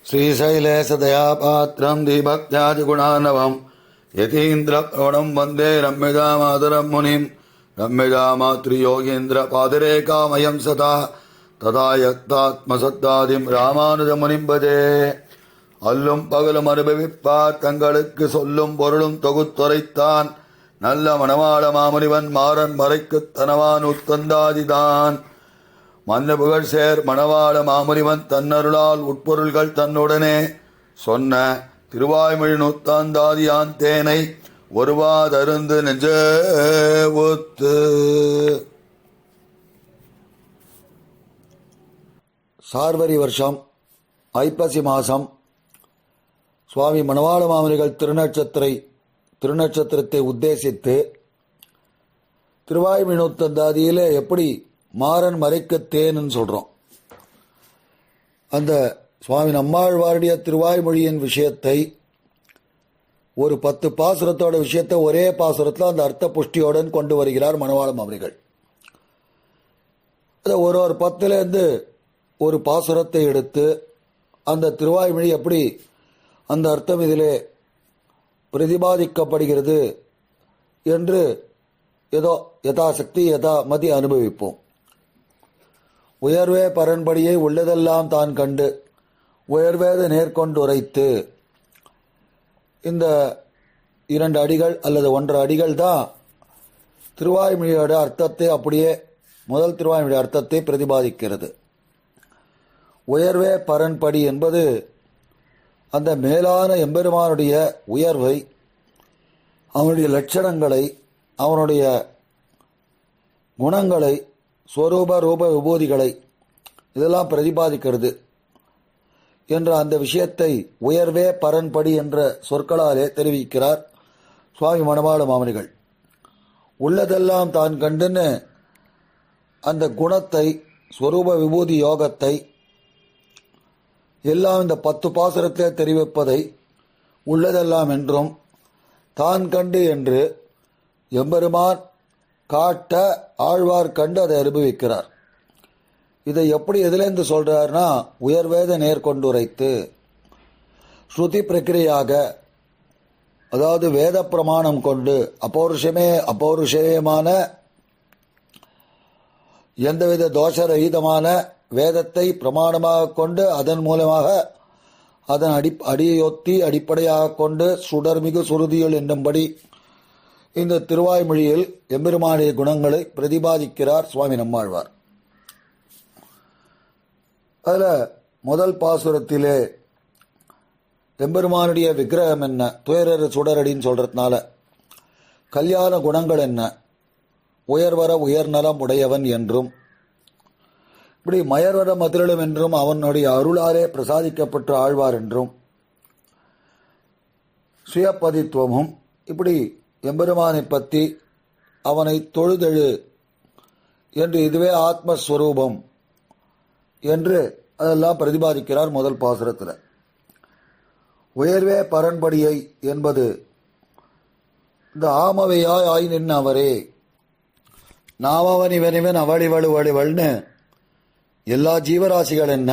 श्रीशैलेशदयापात्रं दीभक्त्यादिगुणानवं यतीन्द्रप्रवणं वन्दे रम्यजामातरं मुनिं रम्यजामातृयोगीन्द्रपादरेखामयं सदा तदा यत्तात्मसत्तादिं रामानुजमुनिं भजे. அல்லும் பகலும் அனுபவிப்பார் தங்களுக்கு சொல்லும் பொருளும் தொகுத்துரைத்தான் நல்ல மணவாள மாமுனிவன் மாறன் மறைக்குத் தனவான் உத்தந்தாதிதான் மன்ன புகழ் சேர் மணவாள மாமுனிவன் தன்னருளால் உட்பொருள்கள் தன்னுடனே சொன்ன திருவாய்மொழி நூத்தாந்தாதியான் தேனை ஒருவாதருந்து நெஞ்ச ஒத்து. சார்வரி வருஷம் ஐப்பசி மாசம் சுவாமி மணவாள மாமுனிகள் திருநட்சத்திரத்தை உத்தேசித்து திருவாய்மொழி நூத்தந்தாதியிலே எப்படி மாறன் மறைக்க தேன்னு சொல்றோம். அந்த சுவாமி நம்மாழ்வாருடைய திருவாய்மொழியின் விஷயத்தை ஒரு 10 பாசுரத்தோட விஷயத்தை ஒரே பாசுரத்தில் அந்த அர்த்த புஷ்டியோடன் கொண்டு வருகிறார் மணவாள மாமுனிகள். ஒரு 10லேருந்து ஒரு பாசுரத்தை எடுத்து அந்த திருவாய்மொழி எப்படி அந்த அர்த்தம் இதிலே பிரதிபாதிக்கப்படுகிறது என்று ஏதோ யதாசக்தி யதாமதி அனுபவிப்போம். உயர்வே பரன்படியை உள்ளதெல்லாம் தான் கண்டு உயர்வேத நேர்கொண்டு உரைத்து இந்த 2 அடிகள் அல்லது 1.5 அடிகள் தான் திருவாய்மொழியோட அர்த்தத்தை அப்படியே முதல் திருவாய்மொழி அர்த்தத்தை பிரதிபாதிக்கிறது. உயர்வே பரன்படி என்பது அந்த மேலான எம்பெருமானுடைய உயர்வை, அவனுடைய லட்சணங்களை, அவனுடைய குணங்களை, ஸ்வரூப ரூப விபூதிகளை இதெல்லாம் பிரதிபாதிக்கிறது என்ற அந்த விஷயத்தை உயர்வே பரன்படி என்ற சொற்களாலே தெரிவிக்கிறார் சுவாமி மணவாள மாமுனிகள். உள்ளதெல்லாம் தான் கண்டுன்னு அந்த குணத்தை, ஸ்வரூப விபூதி யோகத்தை எல்லாம் இந்த 10 பாசுரத்திலே தெரிவிப்பதை உள்ளதெல்லாம் என்றும் தான் கண்டு என்று எம்பெருமான் காட்ட ஆழ்வார் கண்டு அதை அனுபவிக்கிறார். இதை எப்படி எதிலேருந்து சொல்றார்னா உயர்வேத நேர்கொண்டுரைத்து ஸ்ருதி பிரக்கிரியாக, அதாவது வேத பிரமாணம் கொண்டு அபௌருஷேயமான எந்தவித தோஷரகிதமான வேதத்தை பிரமாணமாக கொண்டு அதன் மூலமாக அதன் அடியொத்தி அடிப்படையாக கொண்டு சுடர்மிகு சுருதிகள் என்னும்படி இந்த திருவாய்மொழியில் எம்பெருமானிய குணங்களை பிரதிபாதிக்கிறார் சுவாமி நம்மாழ்வார். அதில் முதல் பாசுரத்திலே எம்பெருமானுடைய விக்கிரகம் என்ன, துயரறு சுடரடின்னு சொல்றதுனால கல்யாண குணங்கள் என்ன, உயர்வர உயர்நலம் உடையவன் என்றும் இப்படி மயர்வர மதுரலும் என்றும் அவனுடைய அருளாலே பிரசாதிக்கப்பட்ட ஆழ்வார் என்றும் சுயப்பதித்துவமும் இப்படி எம்பெருமானை பற்றி அவனை தொழுதெழு என்று இதுவே ஆத்மஸ்வரூபம் என்று அதெல்லாம் பிரதிபாதிக்கிறார் முதல் பாசுரத்தில். உயர்வே பரன்படியை என்பது இந்த ஆமவையாய் ஆய் நின்று அவரே நாமவன் இவனிவன் அவளிவழுவழிவள்னு எல்லா ஜீவராசிகள் என்ன,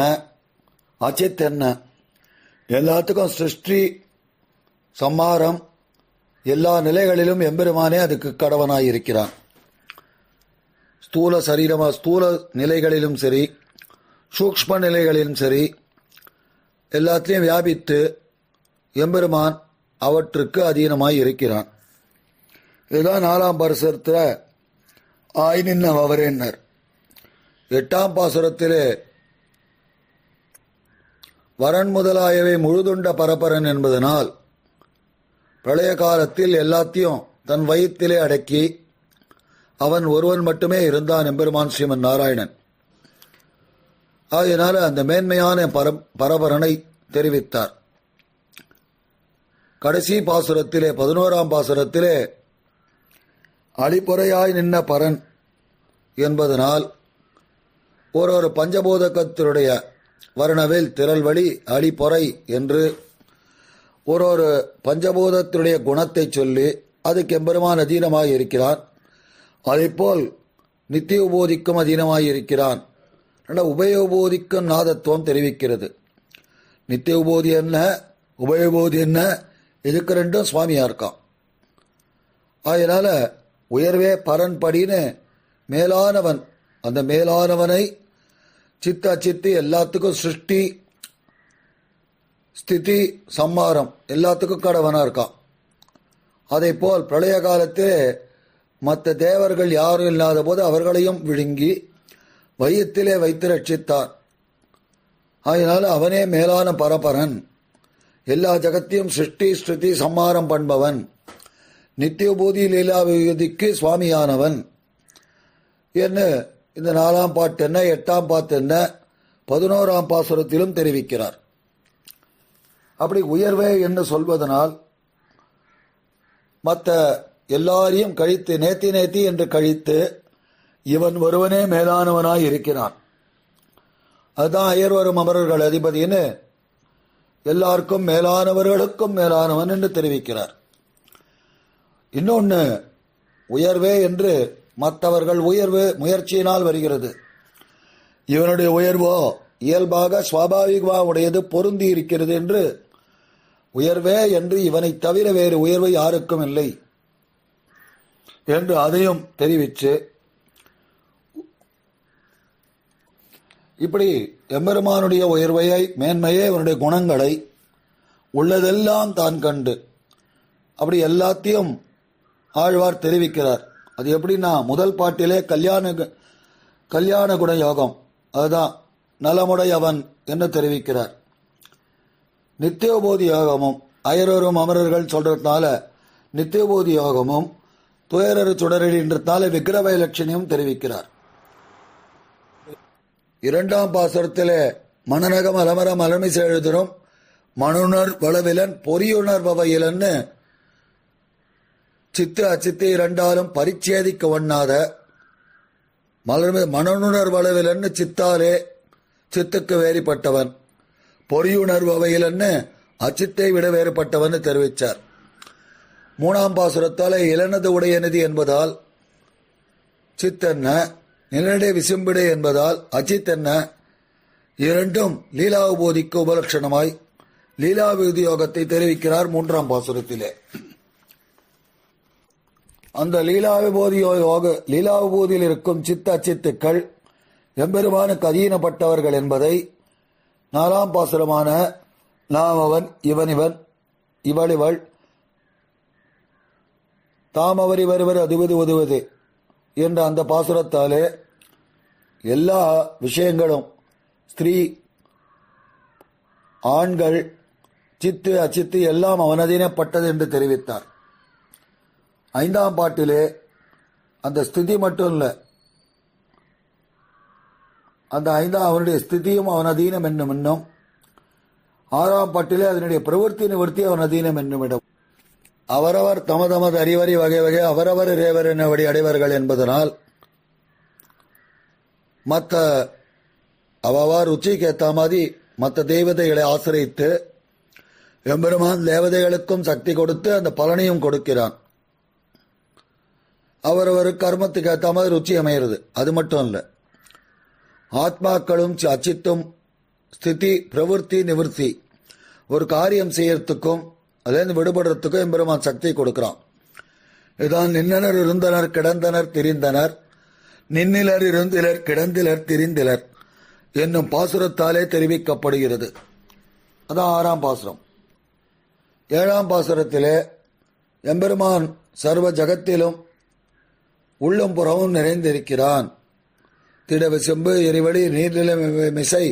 அச்சித் என்ன, எல்லாத்துக்கும் சிருஷ்டி சம்மாரம் எல்லா நிலைகளிலும் எம்பெருமானே அதுக்கு கடவனாயிருக்கிறான். ஸ்தூல நிலைகளிலும் சரி, சூக்ஷ்ம நிலைகளிலும் சரி, எல்லாத்திலையும் வியாபித்து எம்பெருமான் அவற்றுக்கு அதீனமாய் இருக்கிறான். இதுதான் 4ஆம் பாசுரத்தில் ஆய் நின்ன அவரேன்னர். 8ஆம் பாசுரத்திலே வரன் முதலாயவை முழுதுண்ட பரபரன் என்பதனால் பிரளய காலத்தில் எல்லாத்தையும் தன் வயிற்றிலே அடக்கி அவன் ஒருவன் மட்டுமே இருந்தான் எம்பெருமான் ஸ்ரீமன் நாராயணன். ஆகையினால அந்த மேன்மையான பரபரனை தெரிவித்தார். கடைசி பாசுரத்திலே 11ஆம் பாசுரத்திலே அழிபொறையாய் நின்ன பரன் என்பதனால் ஒரு பஞ்சபூதகத்தினுடைய வர்ணவில் திரள்வழி அழிபொறை என்று ஒரு பஞ்சபூதத்தினுடைய குணத்தை சொல்லி அதுக்கு எம்பெருமான் அதீனமாக இருக்கிறான். அதேபோல் நித்திய உபோதிக்கும் அதீனமாக இருக்கிறான். உபயோபோதிக்கும் நாதத்துவம் தெரிவிக்கிறது. நித்திய உபோதி என்ன, உபயபோதி என்ன, இதுக்கு ரெண்டும் சுவாமியா இருக்கான். அதனால உயர்வே பரன் படின்னு மேலானவன், அந்த மேலானவனை சித்த அச்சித்து எல்லாத்துக்கும் சிருஷ்டி ஸ்திதி சம்மாரம் எல்லாத்துக்கும் கடவனா இருக்கான். அதை போல் பிரளய காலத்திலே மற்ற தேவர்கள் யாரும் இல்லாத போது அவர்களையும் விழுங்கி வையத்திலே வைத்து ரட்சித்தான். அதனால அவனே மேலான பரபரன், எல்லா ஜகத்தையும் சிருஷ்டி ஸ்ருதி சம்மாரம் பண்பவன், நித்தியபூதி லீலா விதிக்கு சுவாமியானவன் என்று இந்த 4ஆம் பாட்டு என்ன, 8ஆம் பாட்டு என்ன, 11ஆம் பாசுரத்திலும் தெரிவிக்கிறார். அப்படி உயர்வே என்று சொல்வதனால் மற்ற எல்லாரையும் கழித்து நேத்தி என்று கழித்து இவன் ஒருவனே மேலானவனாய் இருக்கிறான். அதுதான் அயர்வரும் அமரர்கள் அதிபதினு எல்லாருக்கும் மேலானவர்களுக்கும் மேலானவன் என்று தெரிவிக்கிறார். இன்னொன்று, உயர்வே என்று மற்றவர்கள் உயர்வு முயற்சியினால் வருகிறது. இவனுடைய உயர்வோ இயல்பாக சுவாபாவிகமாக உடையது, பொருந்தி இருக்கிறது என்று உயர்வே என்று இவனை தவிர வேறு உயர்வு யாருக்கும் இல்லை என்று அதையும் தெரிவித்து, இப்படி எம்பெருமானுடைய உயர்வையை மேன்மையே அவனுடைய குணங்களை உள்ளதெல்லாம் தான் கண்டு அப்படி எல்லாத்தையும் ஆழ்வார் தெரிவிக்கிறார். அது எப்படின்னா, முதல் பாட்டிலே கல்யாண குண யோகம், அதுதான் நலமுடையவன் என்று தெரிவிக்கிறார். நித்தியோபோதி யோகமும் அயரோரும் அமரர்கள் சொல்றதுனால நித்தியோபோதி யோகமும், துயரறு சுடரடின்றதுனால விக்கிரவ லட்சணியும் தெரிவிக்கிறார். 2ஆம் பாசுரத்திலே மனநகம் அலமரம் அலமிசை எழுதரும் மனுணர் வளவிலன் பொறியுணர்பவையிலன்னு சித்து அச்சித்து இரண்டாலும் பரிச்சேதிக்க ஒண்ணாத மனநுணர் வளவிலன்னு சித்தாலே சித்துக்கு வேறுபட்டவன், பொறியுணர்பவையிலன்னு அச்சித்தை விட வேறுபட்டவன் தெரிவித்தார். 3ஆம் பாசுரத்தாலே இளனது உடையனது என்பதால் சித்தென்ன, நிலநடை விசும்பிடை என்பதால் அச்சித் என்ன, இரண்டும் லீலா உபோதிக்கு உபலட்சணமாய் லீலா விருதி யோகத்தை தெரிவிக்கிறார் 3ஆம் பாசுரத்திலே. அந்த லீலா விபூதியில் இருக்கும் சித்த அச்சித்துக்கள் எம்பெருமானுக்கு அதீனப்பட்டவர்கள் என்பதை 4ஆம் பாசுரமான நாம் அவன் இவன் இவன் இவள் இவள் தாம் அவர் இவர் அதுவது உதுவது என்ற அந்த பாசுரத்தாலே எல்லா விஷயங்களும் ஸ்திரீ ஆண்கள் சித்து அச்சித்து எல்லாம் அவனதீனப்பட்டது என்று தெரிவித்தார். 5ஆம் பாட்டிலே அந்த ஸ்திதி மட்டும் இல்லை, அந்த அவனுடைய ஸ்திதியும் அவன் அதீனம் என்னும் இன்னும் 6ஆம் பாட்டிலே அதனுடைய பிரவൃத்தி நிவர்த்தி அவன் அதீனம் என்னுமிடம். அவரவர் தமது அறிவறி வகை வகை அவரவர் இறைவர் என்னபடி அடைவர்கள் என்பதனால் மற்ற அவவார் ருச்சிக்கு ஏற்ற மாதிரி மற்ற தெய்வதைகளை ஆசிரித்து எம்பெருமான் தேவதைகளுக்கும் சக்தி கொடுத்து அந்த பலனையும் கொடுக்கிறான். அவரவர் கர்மத்துக்கு ஏற்ற மாதிரி ருச்சி அமைகிறது. அது மட்டும் இல்லை, ஆத்மாக்களும் அச்சித்தும் ஸ்திதி பிரவೃத்தி நிவர்த்தி ஒரு காரியம் செய்யறதுக்கும் அதிலிருந்து விடுபடுறதுக்கும் எம்பெருமான் சக்தி கொடுக்கிறான். இதுதான் நின்னனர் இருந்தனர் கிடந்தனர் திரிந்தனர், நின்னிலர் இருந்திலர் கிடந்திலர் திரிந்திலர் என்னும் பாசுரத்தாலே தெரிவிக்கப்படுகிறது. அதான் 6ஆம் பாசுரம். 7ஆம் பாசுரத்திலே எம்பெருமான் சர்வ ஜகத்திலும் உள்ளும் புறமும் நிறைந்திருக்கிறான். திடவு செம்பு எரிவழி நீர்நிலை மிசை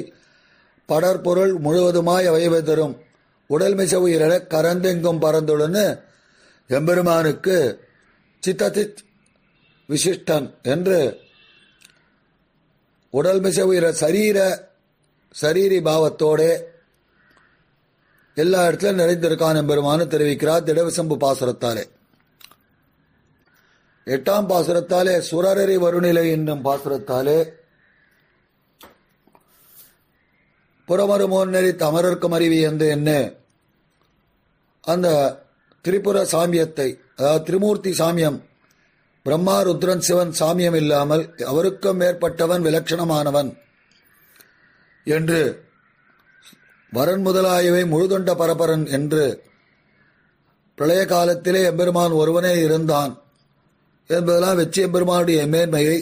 படற்பொருள் முழுவதுமாய் அவைவை தரும் உடல் மிசை உயிரிட கரந்தெங்கும் பறந்துள்ளன்னு எம்பெருமானுக்கு சித்ததித் விசிஷ்டன் என்று உடல் மிசை உயிர சரீரி பாவத்தோட எல்லா இடத்திலும் நிறைந்திருக்கான் எம்பெருமானு தெரிவிக்கிறார் திடவிசம்பு பாசுரத்தாலே. 8ஆம் பாசுரத்தாலே சுரரறி வருநிலை என்னும் பாசுரத்தாலே புறமருமோன் நெறி தமரர்க்கும் அறிவி என்று என்ன அந்த திரிபுர சாமியத்தை, அதாவது திரிமூர்த்தி சாமியம், பிரம்மா ருத்ரன் சிவன் சாமியம் இல்லாமல் அவருக்கும் மேற்பட்டவன் விலட்சணமானவன் என்று வரன் முதலாயவை முழுதொண்ட பரபரன் என்று பிரளய காலத்திலே எம்பெருமான் ஒருவனே இருந்தான் என்பதெல்லாம் வெற்றி எம்பெருமானுடைய மேன்மையை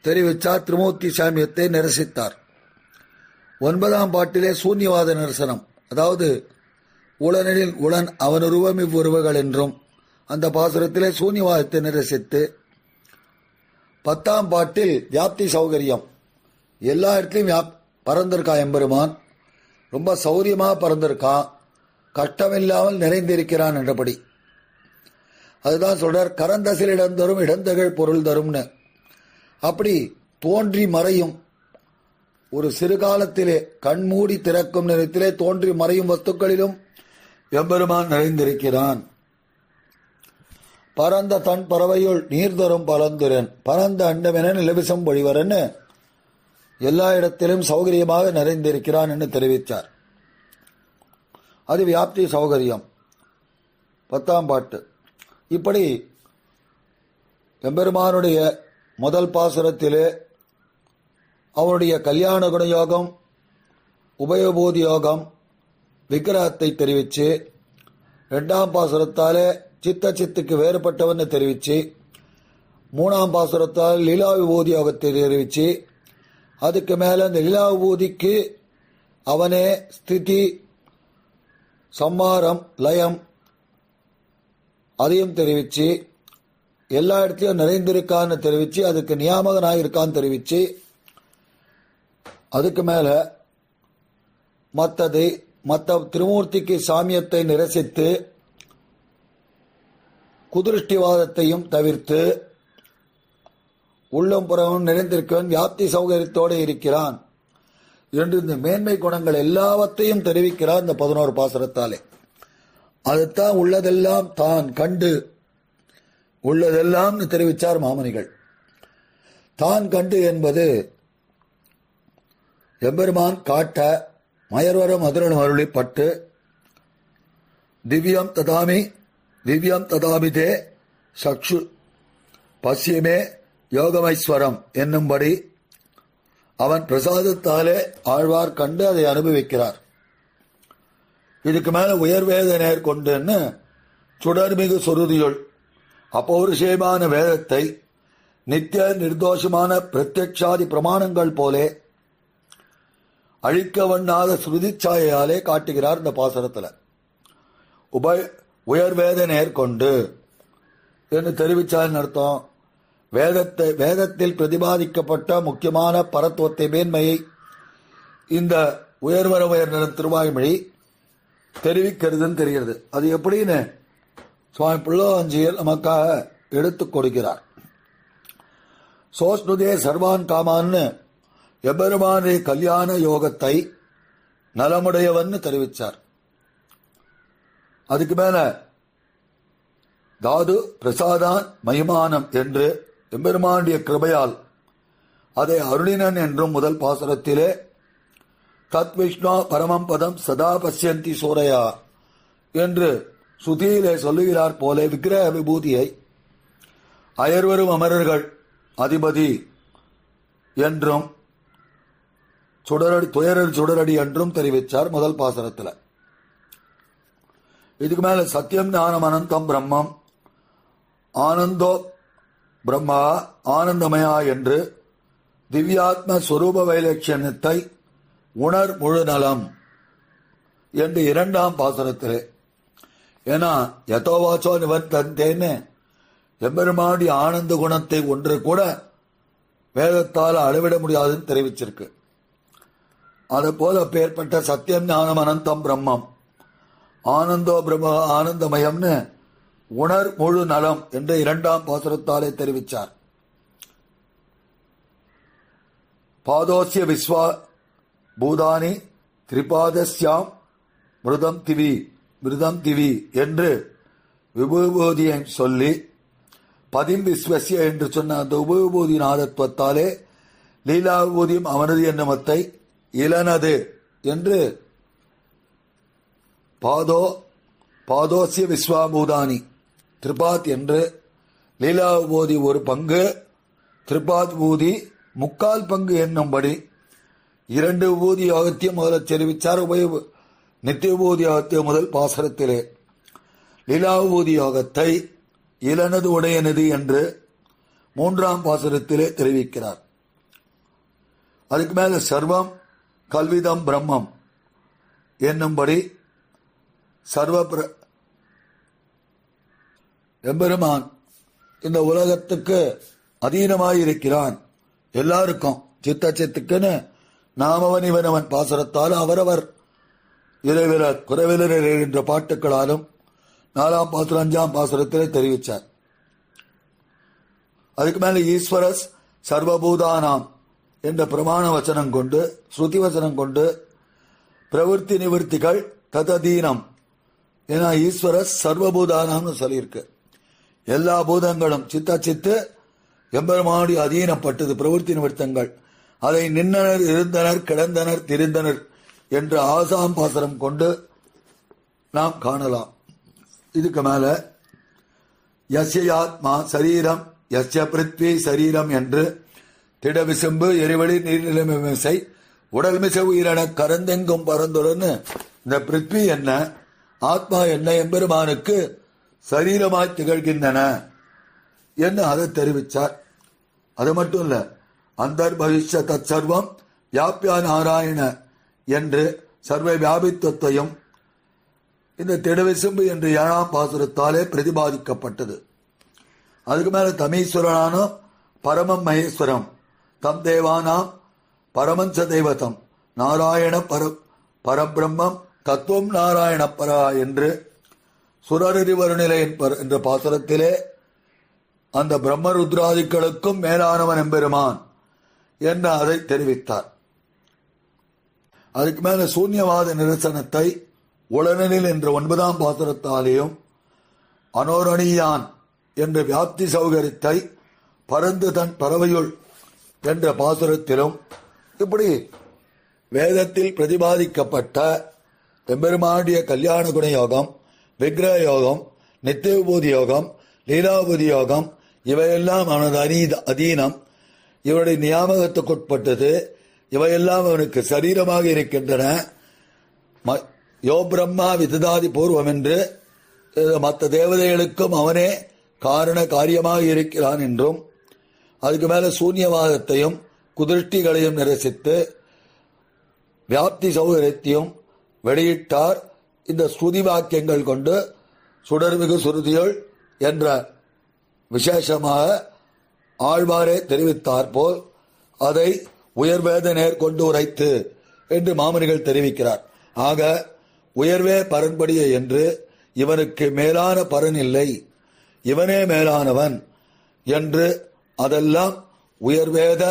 தெரிவித்தார். திருமூர்த்தி சாமியத்தை நிரசித்தார். 9ஆம் பாட்டிலே சூன்யவாத நிரசனம், அதாவது உளனெனில் உளன் அவனுருவம் இவ்வுருவகள் என்றும் அந்த பாசுரத்திலே சூன்யவாதத்தை நிரசித்து 10ஆம் பாட்டில் வியாப்தி சௌகரியம், எல்லா இடத்துலையும் பறந்திருக்கான் எம்பெருமான், ரொம்ப சௌரியமாக பறந்திருக்கான், கஷ்டமில்லாமல் நிறைந்திருக்கிறான் என்றபடி. அதுதான் சொல்றார், கரந்தசில் இடந்தரும் இடந்தகழ் பொருள் தரும்னு. அப்படி தோன்றி மறையும் ஒரு சிறு காலத்திலே கண்மூடி திறக்கும் நேரத்திலே தோன்றி மறையும் வஸ்துக்களிலும் எம்பெருமான் நிறைந்திருக்கிறான். பரந்த தன் பறவையுள் நீர் தரும் பலந்துரன் பரந்த அண்டமென நிலவிசம் பொழிவரன் எல்லா இடத்திலும் சௌகரியமாக நிறைந்திருக்கிறான் என்று தெரிவித்தார். அது வியாப்தி சௌகரியம் 10ஆம் பாட்டு. இப்படி எம்பெருமானுடைய முதல் பாசுரத்திலே அவருடைய கல்யாண குணயோகம், உபயபூதி யோகம், விக்கிரகத்தை தெரிவித்து 2ஆம் பாசுரத்தாலே சித்துக்கு வேறுபட்டவன் தெரிவித்து 3ஆம் பாசுரத்தால் லீலா விபூதி யோகத்தை தெரிவித்து அதுக்கு மேலே அந்த லீலா விபூதிக்கு அவனே ஸ்திதி சம்மாரம் லயம் அதையும் தெரிவித்து எல்லா இடத்துலையும் நிறைந்திருக்கான்னு தெரிவித்து அதுக்கு நியாமகனாயிருக்கான்னு தெரிவித்து அதுக்கு மேலே மற்ற திருமூர்த்திக்கு சாமியத்தை நிரசித்து குதிருஷ்டிவாதத்தையும் தவிர்த்து உள்ளம் புறமும் நிறைந்திருக்கவன் வியாப்தி சௌகரியத்தோடு இருக்கிறான் என்று இந்த மேன்மை குணங்கள் எல்லாவற்றையும் தெரிவிக்கிறார் இந்த 11 பாசுரத்தாலே. அதுதான் உள்ளதெல்லாம் தான் கண்டு உள்ளதெல்லாம் தெரிவித்தார் மாமனிகள். தான் கண்டு என்பது எம்பெருமான் காட்ட மயர்வர மதுரன் அருளிப்பட்டு திவ்யம் ததாமி தே சக்ஷு பசியமே யோகமைஸ்வரம் என்னும்படி அவன் பிரசாதத்தாலே ஆழ்வார் கண்டு அதை அனுபவிக்கிறார். இதுக்கு மேல உயர்வேத நேர்கொண்டுன்னு சுடர்மிகு சொருதியுள் அப்பௌருஷேயமான வேதத்தை நித்திய நிர்தோஷமான பிரத்யக்ஷாதி பிரமாணங்கள் போலே அழிக்க வண்ணாத ஸ்ருதிச்சாயாலே காட்டுகிறார் இந்த பாசுரத்தில். உயர்வேத நேர்கொண்டு என்று தெரிவிச்சால் அர்த்தம் வேதத்தில் பிரதிபாதிக்கப்பட்ட முக்கியமான பரத்துவத்தை மேன்மையை இந்த உயர்நில திருவாய்மொழி தெரிவிக்கிறதுன்னு தெரிகிறது. அது எப்படின்னு சுவாமி பிள்ளாஞ்சியில் நமக்காக எடுத்துக் கொடுக்கிறார். சோஷ்ணுதே சர்வான் காமான்னு எபெருமானே கல்யாண யோகத்தை நலமுடையவன் தெரிவித்தார். அதுக்கு மேல தாது பிரசாதான் மகிமானம் என்று எம்பெருமானுடைய கிருபையால் அதை அருளினன் என்றும் முதல் பாசுரத்திலே தத் விஷ்ணு பரமம் பதம் சதா பசியந்தி சூரையா என்று சுதியிலே சொல்லுகிறார் போல விக்கிரக விபூதியை அயர்வரும் அமரர்கள் அதிபதி என்றும் துயரர் சுடரடி என்றும் தெரிவித்தார் முதல் பாசுரத்தில். இதுக்கு மேல சத்தியம் ஞானம் அனந்தம் பிரம்மம் ஆனந்தோ பிரம்மா ஆனந்தமயா என்று திவ்யாத்ம ஸ்வரூப வைலட்சணத்தை உணர் முழு நலம் என்று 2ஆம் பாசுரத்திலே. ஏன்னா யதோவாச்சோ நிவர்த்தந்தேன்னு எம்பெருமானுடைய ஆனந்த குணத்தை ஒன்று கூட வேதத்தால் அளவிட முடியாதுன்னு தெரிவிச்சிருக்கு. அதுபோல பேர்பட்ட சத்தியம் ஞானம் அனந்தம் பிரம்மம் ஆனந்தோ பிரம்ம ஆனந்தமயம்னு உணர் முழு நலம் என்று 2ஆம் பாசுரத்தாலே தெரிவித்தார். பாதோசிய விஸ்வா பூதானி திரிபாதஸ்யாம் மிருதம் திவி என்று விபூதியை சொல்லி பதிம் விஸ்வசிய என்று சொன்ன அந்த உபவிபூதி நாதத்துவத்தாலே லீலா விபூதியும் அவனது என்னமத்தை இளனது என்று பாதோசிய விஸ்வாபூதானி திரிபாத் என்று லீலா விபூதி ஒரு பங்கு திரிபாத் பூதி 3/4 பங்கு என்னும்படி 2 விபூதி யோகத்தையும் முதல்ல தெரிவித்தார். நித்திய விபூதி யோகத்தை முதல் பாசரத்திலே, லீலா விபூதி யோகத்தை இளனது உடையனது என்று 3ஆம் பாசுரத்திலே தெரிவிக்கிறார். அதுக்கு மேல சர்வம் கல்விதம் பிரம்மம் என்னும்படி எம்பெருமான் இந்த உலகத்துக்கு அதீனமாயிருக்கிறான். எல்லாருக்கும் சித்தச்சித்துக்குன்னு நாமவன் இவனவன் பாசுரத்தால் அவரவர் இறைவிலர் குறைவிலர் என்ற பாட்டுக்களாலும் 4ஆம் பாசுரம் 5ஆம் பாசுரத்திலே தெரிவித்தார். அதுக்கு மேல ஈஸ்வரஸ் சர்வபூதானாம் என்ற பிரமாண வச்சனம் கொண்டு, ஸ்ருதி வச்சனம் கொண்டு பிரவருத்தி நிவர்த்திகள் தததீனம் ஏன்னா ஈஸ்வரஸ் சர்வபூதானாம்னு சொல்லியிருக்கு. எல்லா பூதங்களும் சித்து எம்பெருமானுடைய அதீனப்பட்டது. பிரவருத்தி நிவர்த்தங்கள் அதை நின்றனர், இருந்தனர், கிடந்தனர், திரிந்தனர் என்ற 6ஆம் பாசுரம் கொண்டு நாம் காணலாம். இதுக்கு மேல யஸ்யாத்மா சரீரம் யஸ்ய பிருத்வி சரீரம் என்று திடவிசும்பு எரிவழி நீர்நிலைமிசை உடல் மிசை உயிரென கரந்தெங்கும் பரந்துடன்னு இந்த பிருத்வி என்ன ஆத்மா என்ன எம்பெருமானுக்கு சரீரமாய் திகழ்கின்றன என்று அதை தெரிவித்தார். அது மட்டும் இல்ல, அந்தர்பவிஷ்ய தத் சர்வம் வியாபியா நாராயண என்று சர்வ வியாபித்துவத்தையும் இந்த திடவிசும்பு என்று 7ஆம் பாசுரத்தாலே பிரதிபாதிக்கப்பட்டது. அதுக்கு மேல தமீஸ்வரனான பரமம் மகேஸ்வரம் தம் தேவானாம் பரமஞ்ச தெய்வதம் நாராயண பரபிரம்மம் தத்துவம் நாராயண பரா என்று சுரறிவருநிலை என்ற பாசுரத்திலே அந்த பிரம்மருத்ராதிகளுக்கும் மேலானவன் எம்பெருமான் என்று அதை தெரிவித்தார். அதுக்கு மேல சூன்யவாத நிரசனத்தை உளனில் என்ற 9ஆம் பாசுரத்தாலேயும் அனோரணியான் என்ற வியாப்தி சௌகரியத்தை பரந்து தன் பறவையுள் என்ற பாசுரத்திலும் இப்படி வேதத்தில் பிரதிபாதிக்கப்பட்ட எம்பெருமானுடைய கல்யாண குண யோகம், விக்கிரக யோகம், நித்திய விபூதி யோகம், லீலாபூதி யோகம் இவையெல்லாம் அவனது அதீனம், இவனுடைய நியாமகத்துக்குட்பட்டது, இவையெல்லாம் அவனுக்கு சரீரமாக இருக்கின்றன. யோ பிரம்மா விததாதி பூர்வம் என்று மற்ற தேவதைகளுக்கும் அவனே காரண காரியமாக இருக்கிறான் என்றும், அதுக்கு மேல சூன்யவாதத்தையும் குதிருஷ்டிகளையும் நிரசித்து வியாப்தி சௌகரியத்தையும் வெளியிட்டார். இந்த ஸ்ருதி வாக்கியங்கள் கொண்டு சுடர்மிகு சுருதியுள் என்ற விசேஷமாக ஆழ்வாரே தெரிவித்தார் போல் அதை உயர்வேத நேர்கொண்டு உரைத்து என்று மாமனிகள் தெரிவிக்கிறார். ஆக உயர்வே பரன்படியே என்று இவனுக்கு மேலான பரன் இல்லை, இவனே மேலானவன் என்று அதெல்லாம் உயர்வேத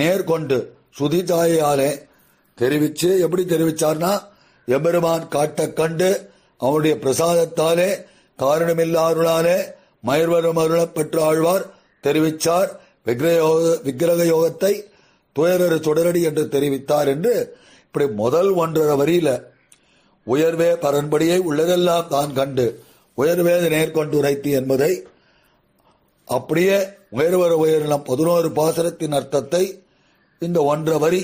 நேர்கொண்டு சுதிதாயாலே தெரிவிச்சு, எப்படி தெரிவிச்சார்னா எம்பெருமான் காட்ட கண்டு அவனுடைய பிரசாதத்தாலே காரணமில்லாருளாலே மயர்வரும் அருளப் பெற்ற ஆழ்வார் தெரிவித்தார். விக்கிரக யோகத்தை துயரறு தொடரடி என்று தெரிவித்தார் என்று இப்படி முதல் 1.5 வரியில உயர்வே பரன்படியை உள்ளதெல்லாம் தான் கண்டு உயர்வேத நேர்கொண்டு உரைத்து என்பதை அப்படியே உயர்வர உயரினம் 11 பாசுரத்தின் அர்த்தத்தை இந்த 1.5 வரி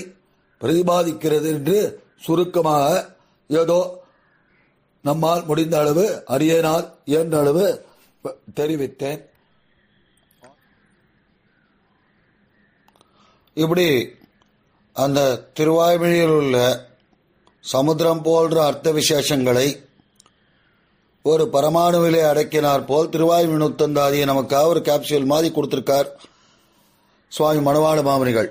பிரதிபாதிக்கிறது என்று சுருக்கமாக ஏதோ நம்மால் முடிந்த அளவு அரியனால் இயன்ற அளவு தெரிவித்தேன். இப்படி அந்த திருவாய்மொழியில் உள்ள சமுத்திரம் போன்ற அர்த்த விசேஷங்களை ஒரு பரமாணுவிலே அடக்கினார் போல் திருவாய்மொழி நூத்தந்தாதியை நமக்காக ஒரு கேப்சூல் மாதிரி கொடுத்திருக்கார் சுவாமி மணவாள மாமனிகள்.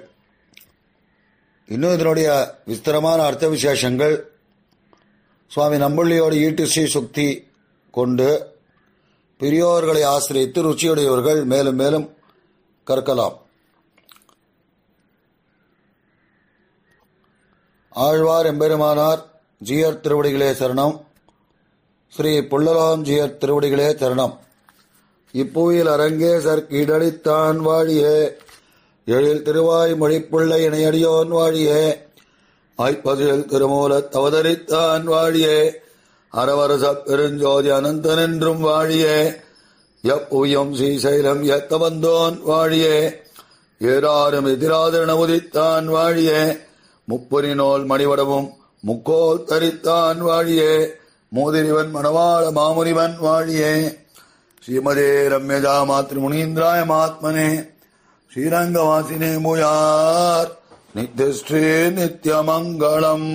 இன்னும் இதனுடைய விஸ்தரமான அர்த்த விசேஷங்கள் சுவாமி நம்பள்ளியோட ஈட்டுஸ்ரீ சுக்தி கொண்டு பெரியோர்களை ஆசிரியத்து ருச்சியுடையவர்கள் மேலும் மேலும் கற்கலாம். ஆழ்வார் எம்பெருமானார் ஜீயர் திருவடிகளே சரணம். ஸ்ரீ புள்ளலாம் ஜீயர் திருவடிகளே சரணம். இப்புவியில் அரங்கேசர் கீழடித்தான் வாழியே, எழில் திருவாய் மொழிப்புள்ளை இணையடியோன் வாழியே, ஆய்ப்பதில் திருமூலத் அவதரித்தான் வாழியே, அரவரச பெருஞ்சோதி அனந்தன் என்றும் வாழியே, எப்புயம் ஸ்ரீசைலம் எத்த வந்தோன் வாழியே, ஏறாரும் எதிராதன உதித்தான் வாழியே, முப்பொறினோல் மணிவடவும் முக்கோல் தரித்தான் வாழியே மோதிரிவன் மணவாள மாமுனிவன் வாழியே ஸ்ரீமதே ரம்யஜா மாத்ரு முனீந்திராய மாத்மனே ஸ்ரீரங்கவாசினே முயார் நித்யஸ்ரீ நித்யமங்கலம்.